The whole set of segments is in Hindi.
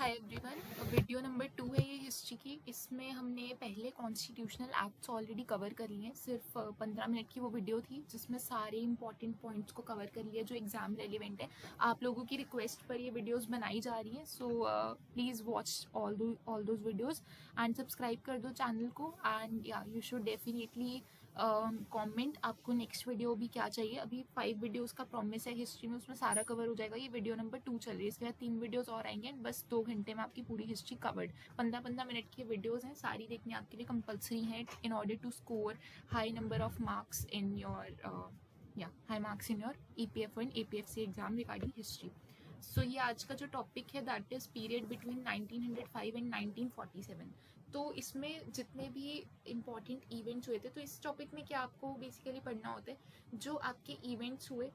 Hi everyone. वीडियो नंबर 2 है ये हिस्ट्री की। इसमें हमने पहले कॉन्स्टिट्यूशनल एक्ट्स ऑलरेडी कवर कर लिए हैं। सिर्फ 15 मिनट की वो वीडियो थी जिसमें सारे इंपॉर्टेंट पॉइंट्स को कवर कर लिया जो एग्जाम रेलिवेंट है। आप लोगों की रिक्वेस्ट पर ये वीडियोस बनाई जा रही हैं, so please watch all those videos and subscribe कर दो चैनल को। एंड या यू शुड डेफिनेटली कमेंट आपको नेक्स्ट वीडियो भी क्या चाहिए। अभी 5 वीडियोस का प्रॉमिस है हिस्ट्री में, उसमें सारा कवर हो जाएगा। ये वीडियो नंबर 2 चल रही है, इसके बाद 3 वीडियोस और आएंगे एंड बस 2 घंटे में आपकी पूरी हिस्ट्री कवर्ड। 15-15 मिनट की वीडियोस हैं, सारी देखनी आपके लिए कंपलसरी है in order to score high number of marks in your high marks in your EPF and APFC exam regarding history. So ये आज का जो टॉपिक है that is period between 1905 and 1947। तो इसमें जितने भी इम्पॉर्टेंट इवेंट्स हुए थे, तो इस टॉपिक में क्या आपको बेसिकली पढ़ना होता है जो आपके इवेंट्स हुए,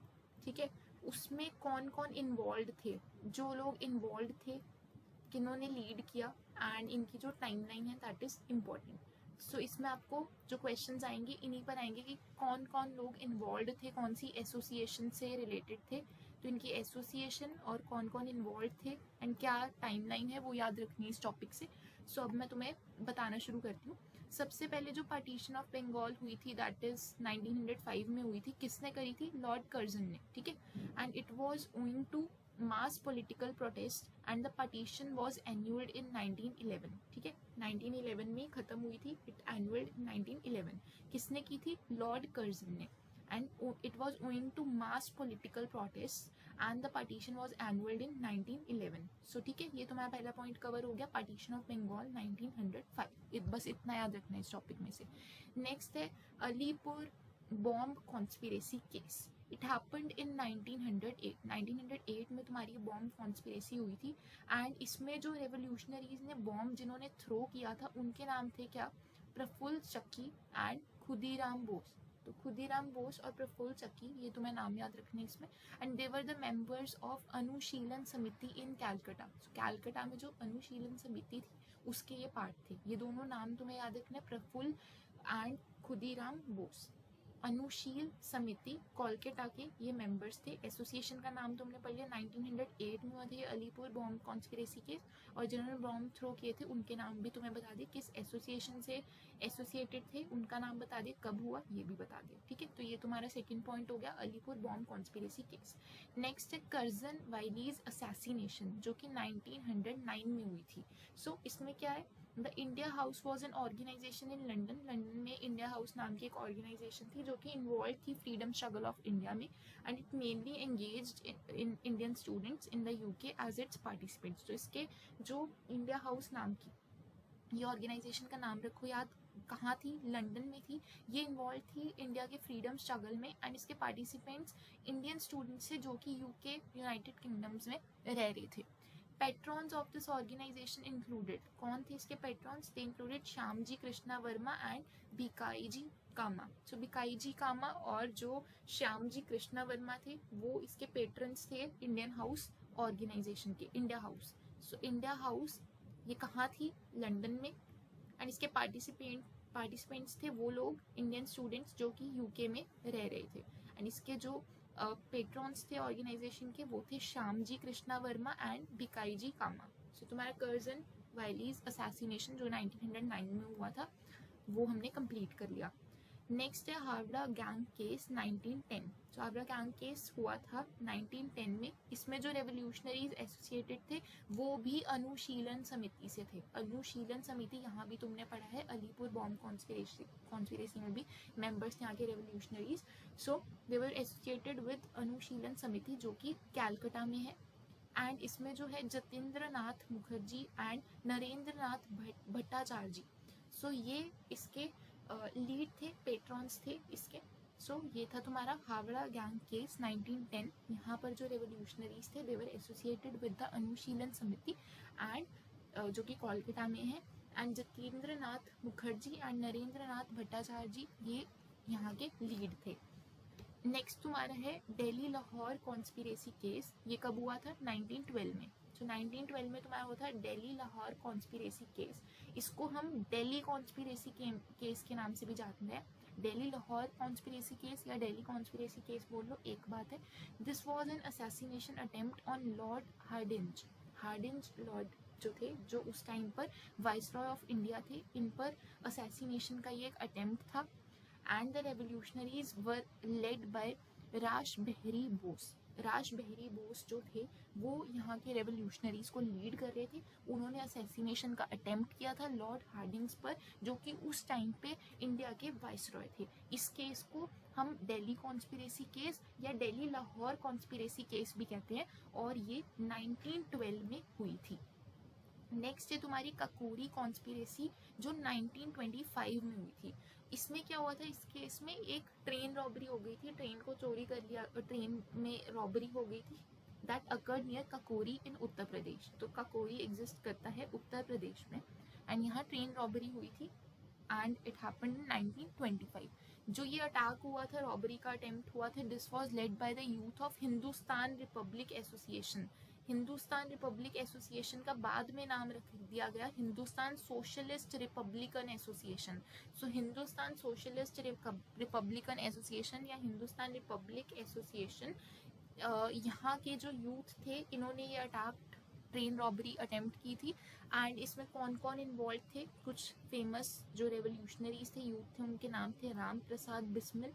ठीक है, उसमें कौन कौन इन्वॉल्व थे, जो लोग इन्वॉल्व थे, किन्होंने लीड किया एंड इनकी जो टाइमलाइन है दैट इज इम्पॉर्टेंट। सो इसमें आपको जो क्वेश्चंस आएंगे इन्हीं पर आएंगे कि कौन कौन लोग इन्वॉल्व थे, कौन सी एसोसिएशन से रिलेटेड थे, तो इनकी एसोसिएशन और कौन कौन इन्वॉल्व थे एंड क्या टाइमलाइन है वो याद रखनी है इस टॉपिक से। सो अब मैं तुम्हें बताना शुरू करती हूँ। सबसे पहले जो पार्टीशन ऑफ बंगाल हुई थी दैट इज 1905 में हुई थी। किसने करी थी? लॉर्ड कर्जन ने, ठीक है। And it was owing to mass political protest and the partition was annulled in 1911, ठीक है। 1911 में खत्म हुई थी, it annulled in 1911। किसने की थी? लॉर्ड कर्जन ने। and it was owing to mass political protests and the partition was annulled in 1911। so ठीक है, ये तुम्हारा पहला पॉइंट कवर हो गया, पार्टीशन ऑफ बंगाल 1905। बस इतना याद रखना है इस टॉपिक में से। नेक्स्ट है Alipur bomb conspiracy case. It happened in 1908। 1908 में तुम्हारी बॉम्ब कॉन्स्पिरेसी हुई थी एंड इसमें जो रेवोल्यूशनरीज ने बॉम्ब जिन्होंने थ्रो किया था उनके नाम थे क्या? प्रफुल्ल चक्की एंड खुदीराम बोस। तो खुदीराम बोस और प्रफुल्ल चक्की, ये तुम्हें नाम याद रखने इसमें। And they were the members of Anushilan Samiti in Calcutta. Calcutta में जो अनुशीलन समिति थी उसके ये पार्ट थे। ये दोनों नाम तुम्हें याद रखने, प्रफुल्ल एंड खुदीराम बोस। अनुशील समिति कोलकाता के ये मेंबर्स थे। एसोसिएशन का नाम तुमने पढ़ लिया। 1908 में हुआ था ये अलीपुर बॉम्ब कॉन्स्पिरेसी केस और जिन्होंने बॉम्ब थ्रो किए थे उनके नाम भी तुम्हें बता दिए, किस एसोसिएशन से एसोसिएटेड थे उनका नाम बता दिए, कब हुआ ये भी बता दिए, ठीक है। तो ये तुम्हारा सेकंड पॉइंट हो गया, Alipur bomb conspiracy case. Next है कर्जन वाइलीज असैसिनेशन जो कि 1909 में हुई थी। सो इसमें क्या है? The India House was an organisation in London. London में इंडिया हाउस नाम की एक ऑर्गेनाइजेशन थी जो कि इन्वॉल्व थी फ्रीडम स्ट्रगल ऑफ इंडिया में and it mainly engaged in Indian students in the UK as its participants. तो इसके जो इंडिया हाउस नाम की ये ऑर्गेनाइजेशन का नाम रखो याद, कहाँ थी? लंदन में थी। ये इन्वॉल्व थी इंडिया के फ्रीडम स्ट्रगल में एंड इसके पार्टिसिपेंट्स इंडियन स्टूडेंट्स से जो कि UK यूनाइटेड किंगडम्स में रह रहे थे। पेट्रॉन्स ऑफ दिस ऑर्गेनाइजेशन इंक्लूडेड, कौन थे इसके पेट्रॉन्स? दे इंक्लूडेड श्यामजी कृष्णा वर्मा एंड भिकाईजी कामा। सो भिकाईजी कामा और जो श्यामजी कृष्णा वर्मा थे वो इसके पेट्रन्स थे इंडियन हाउस ऑर्गेनाइजेशन के, India house. So India house ये कहाँ थी? लंदन में एंड इसके पार्टिसिपेंट्स थे वो लोग इंडियन स्टूडेंट्स जो कि UK में रह रहे थे एंड इसके जो पेट्रॉन्स थे ऑर्गेनाइजेशन के वो थे श्यामजी कृष्णा वर्मा एंड भिकाईजी कामा। सो तुम्हारा कर्जन वाइलीज असैसिनेशन जो 1909 में हुआ था वो हमने कंप्लीट कर लिया। नेक्स्ट है हावड़ा गैंग केस 1910। जो हावड़ा गैंग केस हुआ था 1910 में, इसमें जो रेवोल्यूशनरीज एसोसिएटेड थे वो भी अनुशीलन समिति से थे। अनुशीलन समिति यहाँ भी तुमने पढ़ा है, अलीपुर बॉम्ब कॉन्स्पिरेसी में भी मेंबर्स यहाँ के revolutionaries. So they were associated with Anushilan Samiti जो कि कैलकटा में है एंड इसमें जो है जतेंद्र नाथ मुखर्जी एंड नरेंद्र नाथ भट्टाचार्य। सो ये इसके लीड थे, पेट्रॉन्स थे इसके। सो ये था तुम्हारा हावड़ा गैंग केस 1910। यहाँ पर जो रेवोल्यूशनरीज थे they were associated with the Anushilan Samiti and जो कि कोलकाता में है एंड जतेंद्र नाथ मुखर्जी एंड नरेंद्र नाथ भट्टाचार्य ये यहाँ के लीड थे। नेक्स्ट तुम्हारा है दिल्ली लाहौर कॉन्स्पिरेसी केस। ये कब हुआ था? 1912 में। तो 1912 में तुम्हारा हुआ था दिल्ली लाहौर कॉन्स्पिरेसी केस। इसको हम दिल्ली कॉन्स्पिरेसी केस के नाम से भी जानते हैं। दिल्ली लाहौर कॉन्स्पिरेसी केस या दिल्ली कॉन्स्पिरेसी केस बोल लो, एक बात है। This was an assassination attempt on Lord Hardinge Lord जो थे, जो उस टाइम पर वाइसरॉय ऑफ इंडिया थे, इन पर असैसिनेशन का ये एक अटेम्प्ट था। And the revolutionaries were led by Rash Behari Bose. राश Behari Bose जो थे वो यहाँ के रेवोल्यूशनरीज को लीड कर रहे थे। उन्होंने असैसिनेशन का अटेम्प्ट किया था लॉर्ड हार्डिंग्स पर, जो कि उस टाइम पे इंडिया के वाइसरॉय थे। इस केस को हम दिल्ली कॉन्स्पिरेसी केस या दिल्ली लाहौर कॉन्स्पिरेसी केस भी कहते हैं, और ये 1912 में हुई थी। नेक्स्ट है तुम्हारी काकोरी कॉन्स्पिरेसी, जो 1925 में हुई थी। इसमें क्या हुआ था, इस केस में एक ट्रेन रॉबरी हो गई थी, ट्रेन को चोरी कर लिया, ट्रेन में रॉबरी हो गई थी। दैट अकर्ड नियर काकोरी इन उत्तर प्रदेश। तो काकोरी एग्जिस्ट करता है उत्तर प्रदेश में, एंड यहाँ ट्रेन रॉबरी हुई थी एंड इट हैपेंड इन 1925। जो ये अटैक हुआ था, रॉबरी का अटेम्प्ट हुआ था, this was led by the youth of Hindustan Republic association. Hindustan Republic association का बाद में नाम रख दिया गया हिंदुस्तान सोशलिस्ट रिपब्लिकन एसोसिएशन। सो हिंदुस्तान सोशलिस्ट रिपब्लिकन एसोसिएशन या हिंदुस्तान रिपब्लिक एसोसिएशन, यहाँ के जो यूथ थे इन्होंने ये अटैक ट्रेन रॉबरी अटेम्प्ट की थी। एंड इसमें कौन कौन इन्वॉल्व थे, कुछ फेमस जो रेवोल्यूशनरीज थे, यूथ थे, उनके नाम थे राम प्रसाद बिस्मिल,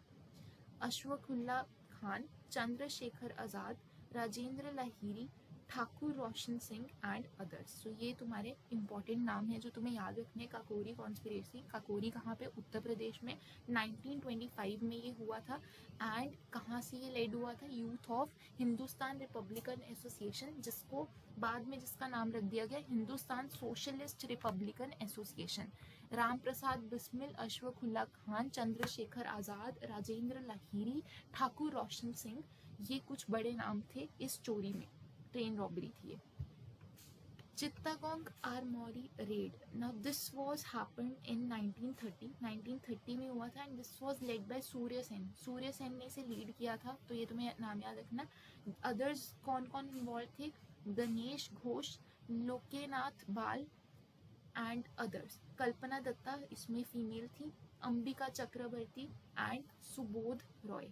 अशफाकुल्ला खान, चंद्रशेखर आज़ाद, राजेंद्र लाहिरी, ठाकुर रोशन सिंह एंड अदर्स। सो ये तुम्हारे इंपॉर्टेंट नाम हैं जो तुम्हें याद रखने। काकोरी कॉन्स्पिरेसी, काकोरी कहाँ पे, उत्तर प्रदेश में, 1925 में ये हुआ था। एंड कहाँ से ये लेड हुआ था, youth of Hindustan republican association, जिसको बाद में जिसका नाम रख दिया गया Hindustan socialist republican association. Ram Prasad Bismil, Ashfaqulla Khan, Chandrashekhar Azad, Rajendra Lahiri, Thakur Roshan Singh, ये कुछ बड़े नाम थे इस चोरी में, ट्रेन रॉबरी थी ये। Chittagong armoury raid, now this was happened in 1930 में हुआ था, and this was led by Surya Sen. Surya Sen ने इसे लीड किया था, तो ये तुम्हें नाम याद रखना। अदर्स कौन कौन इन्वॉल्व थे, गणेश घोष, लोकेनाथ बाल एंड अदर्स। कल्पना दत्ता इसमें फीमेल थी, अंबिका चक्रवर्ती एंड सुबोध रॉय।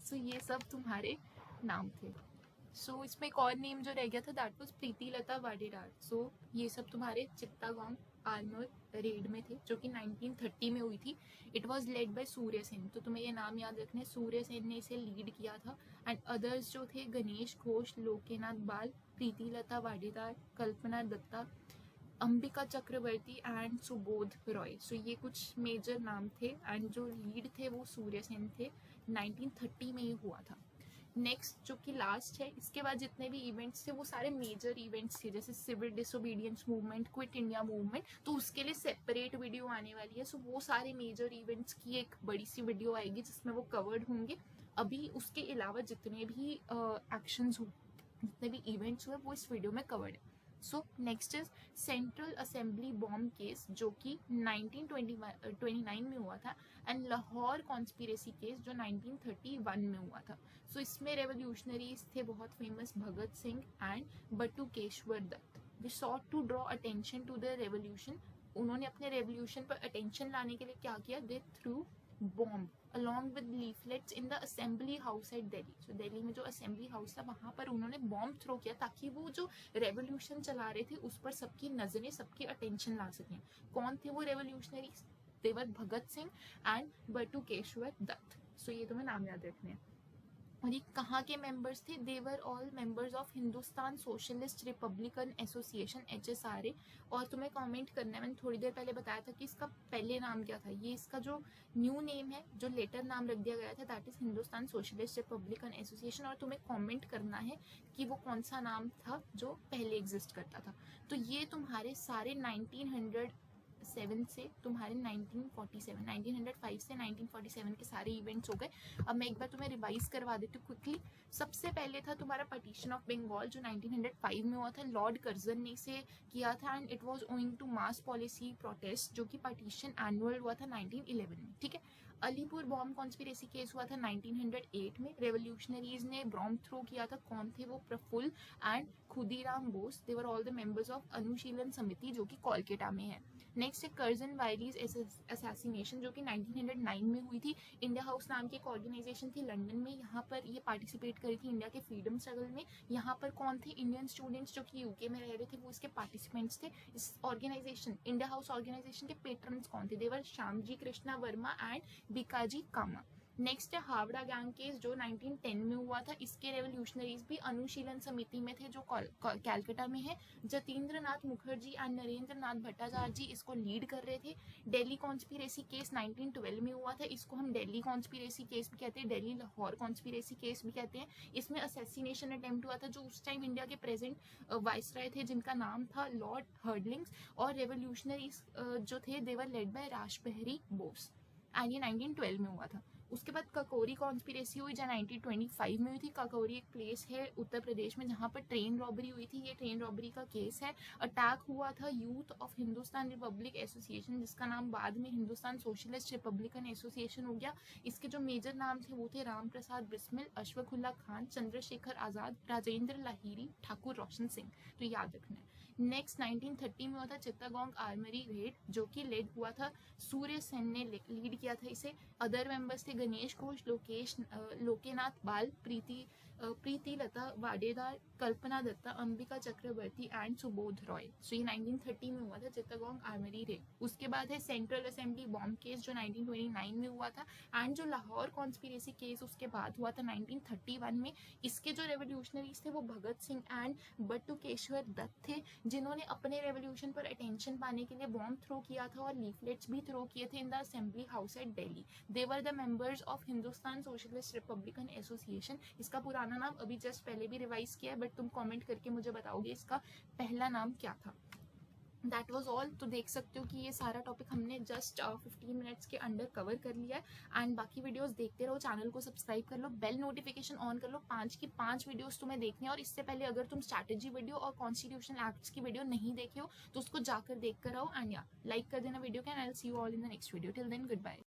सो ये सब तुम्हारे नाम थे। सो इसमें एक और नेम जो रह गया था, दैट वाज प्रीति लता वाडेदार। सो ये सब तुम्हारे चित्तागोंग आर्मर रेड में थे, जो कि 1930 में हुई थी। It was led by Surya Sen, तो तुम्हें ये नाम याद रखने, सूर्य सेन ने इसे लीड किया था। एंड अदर्स जो थे, गणेश घोष, लोकेनाथ बाल, प्रीति लता वाडेदार, कल्पना दत्ता, अंबिका चक्रवर्ती एंड सुबोध रॉय। सो ये कुछ मेजर नाम थे, एंड जो लीड थे वो सूर्य सेन थे। 1930 में ये हुआ था। नेक्स्ट जो कि लास्ट है, इसके बाद जितने भी इवेंट्स थे वो सारे मेजर इवेंट्स थे, जैसे civil disobedience movement, quit India movement, तो उसके लिए सेपरेट वीडियो आने वाली है। सो वो सारे मेजर इवेंट्स की एक बड़ी सी वीडियो आएगी जिसमें वो कवर्ड होंगे। अभी उसके अलावा जितने भी एक्शंस हुए, जितने भी इवेंट्स हुए, वो इस वीडियो में कवर्ड है। So next is central assembly bomb case, जो कि 1929 में हुआ था, एंड लाहौर कॉन्स्पिरेसी केस जो 1931 में हुआ था। सो इसमें रेवोल्यूशनरीज थे बहुत famous, Bhagat Singh and Batukeshwar Dutt. They sought to draw attention to the revolution. उन्होंने अपने रेवोल्यूशन पर अटेंशन लाने के लिए क्या किया, they threw bomb along with leaflets in the assembly house at Delhi। so Delhi में जो असेंबली हाउस था वहां पर उन्होंने बॉम्ब थ्रो किया, ताकि वो जो रेवोल्यूशन चला रहे थे उस पर सबकी नजरें, सबकी अटेंशन ला सकें। कौन थे वो revolutionary, they were Bhagat Singh and Batukeshwar Dutt. So ये तुम्हें नाम याद रखने हैं। और ये कहाँ के मेंबर्स थे, they were all members of Hindustan socialist republican association, HSRA। और तुम्हें कमेंट करना है, मैंने थोड़ी देर पहले बताया था कि इसका पहले नाम क्या था, ये इसका जो न्यू नेम है, जो लेटर नाम रख दिया गया था, that is Hindustan socialist republican association. और तुम्हें कमेंट करना है कि वो कौन सा नाम था जो पहले एग्जिस्ट करता था। तो ये तुम्हारे सारे 1907 से तुम्हारे 1905 से 1947 के सारे इवेंट्स हो गए। अब मैं एक बार तुम्हें रिवाइज करवा देती हूँ क्विकली। सबसे पहले था तुम्हारा पार्टीशन ऑफ बंगाल, जो 1905 में हुआ था, लॉर्ड कर्जन ने इसे किया था, and it was owing to mass policy protest, जो कि पार्टीशन एनुअल हुआ था 1911 में। ठीक है। अलीपुर बॉम्ब कॉन्स्पिरेसी केस हुआ था 1908 में। रेवोल्यूशनरीज ने बॉम्ब थ्रो किया था, कौन थे वो, Prafulla and Khudiram Bose. They were all the members of Anushilan Samiti, जो कि कोलकाता में है। नेक्स्ट है कर्जन वायलीज असैसिनेशन, जो कि 1909 में हुई थी। इंडिया हाउस नाम की एक ऑर्गेनाइजेशन थी लंदन में, यहाँ पर ये पार्टिसिपेट करी थी इंडिया के फ्रीडम स्ट्रगल में। यहाँ पर कौन थे? इंडियन स्टूडेंट्स जो कि यूके में रह रहे थे, वो इसके पार्टिसिपेंट्स थे। इस ऑर्गेनाइजेशन, इंडिया हाउस ऑर्गेनाइजेशन के पेट्रन्स कौन थे? They were Shyamji Krishna Varma and Bhikaji Cama. Next है हावड़ा गैंग केस, जो 1910 में हुआ था। इसके रेवोल्यूशनरीज भी अनुशीलन समिति में थे, जो कैलकाटा में है। जतीन्द्र नाथ मुखर्जी एंड नरेंद्र नाथ भट्टाचार्य जी इसको लीड कर रहे थे। दिल्ली कॉन्स्पिरेसी केस 1912 में हुआ था। इसको हम दिल्ली कॉन्स्पिरेसी केस भी कहते हैं, दिल्ली लाहौर कॉन्स्पिरेसी केस भी कहते हैं। इसमें असैसिनेशन अटेम्प्ट हुआ था, जो उस टाइम इंडिया के प्रेजेंट वाइसराय थे, जिनका नाम था लॉर्ड हर्डलिंग्स। और रेवोल्यूशनरीज जो थे, they were led by Rashbehari Bose, and ये 1912 में हुआ था। उसके बाद ककोरी कॉन्स्पिरेसी हुई, जो 1925 में हुई थी। ककोरी एक प्लेस है उत्तर प्रदेश में, जहाँ पर ट्रेन रॉबरी हुई थी। ये ट्रेन रॉबरी का केस है। अटैक हुआ था youth of Hindustan Republic association, जिसका नाम बाद में हिंदुस्तान सोशलिस्ट रिपब्लिकन एसोसिएशन हो गया। इसके जो मेजर नाम थे वो थे राम प्रसाद बिस्मिल, अशफाकुल्ला खान, चंद्रशेखर आजाद, राजेंद्र लाहिरी, ठाकुर रोशन सिंह। तो याद रखना है। नेक्स्ट 1930 में हुआ था चित्तागोंग आर्मरी रेड, जो कि लेड हुआ था सूर्य सेन ने लीड किया था इसे। अदर मेंबर्स थे गणेश घोष, लोकेनाथ बाल, प्रीति लता वाडेदार, कल्पना दत्ता, अंबिका चक्रवर्ती एंड सुबोध रॉय। सो ये 1930 में हुआ था चित्तागोंग आर्मरी रेड। उसके बाद है सेंट्रल असेंबली बॉम्ब केस, जो 1929 में हुआ था। एंड जो लाहौर कॉन्स्पिरेसी केस उसके बाद हुआ था 1931 में। इसके जो रेवोल्यूशनरीज थे वो भगत सिंह एंड बटुकेश्वर दत्त थे, जिन्होंने अपने रेवोल्यूशन पर अटेंशन पाने के लिए बॉम्ब थ्रो किया था और लीफलेट्स भी थ्रो किए थे in the assembly house at Delhi. They were the members of Hindustan socialist republican association. इसका पुराना नाम अभी जस्ट पहले भी रिवाइज किया है, बट तुम कमेंट करके मुझे बताओगे इसका पहला नाम क्या था। That was all. तो देख सकते हो कि ये सारा टॉपिक हमने जस्ट 15 मिनट्स के अंडर कवर कर लिया है। एंड बाकी वीडियोस देखते रहो, चैनल को सब्सक्राइब कर लो, बेल नोटिफिकेशन ऑन कर लो। 5 की 5 वीडियोस तुम्हें देखनी है। और इससे पहले अगर तुम स्ट्रैटेजी वीडियो और कॉन्स्टिट्यूशनल एक्ट्स की वीडियो नहीं देखे हो तो उसको जाकर देख कर आओ। एंड या लाइक कर देना वीडियो को। And I will see you all in the next video. Till then good bye.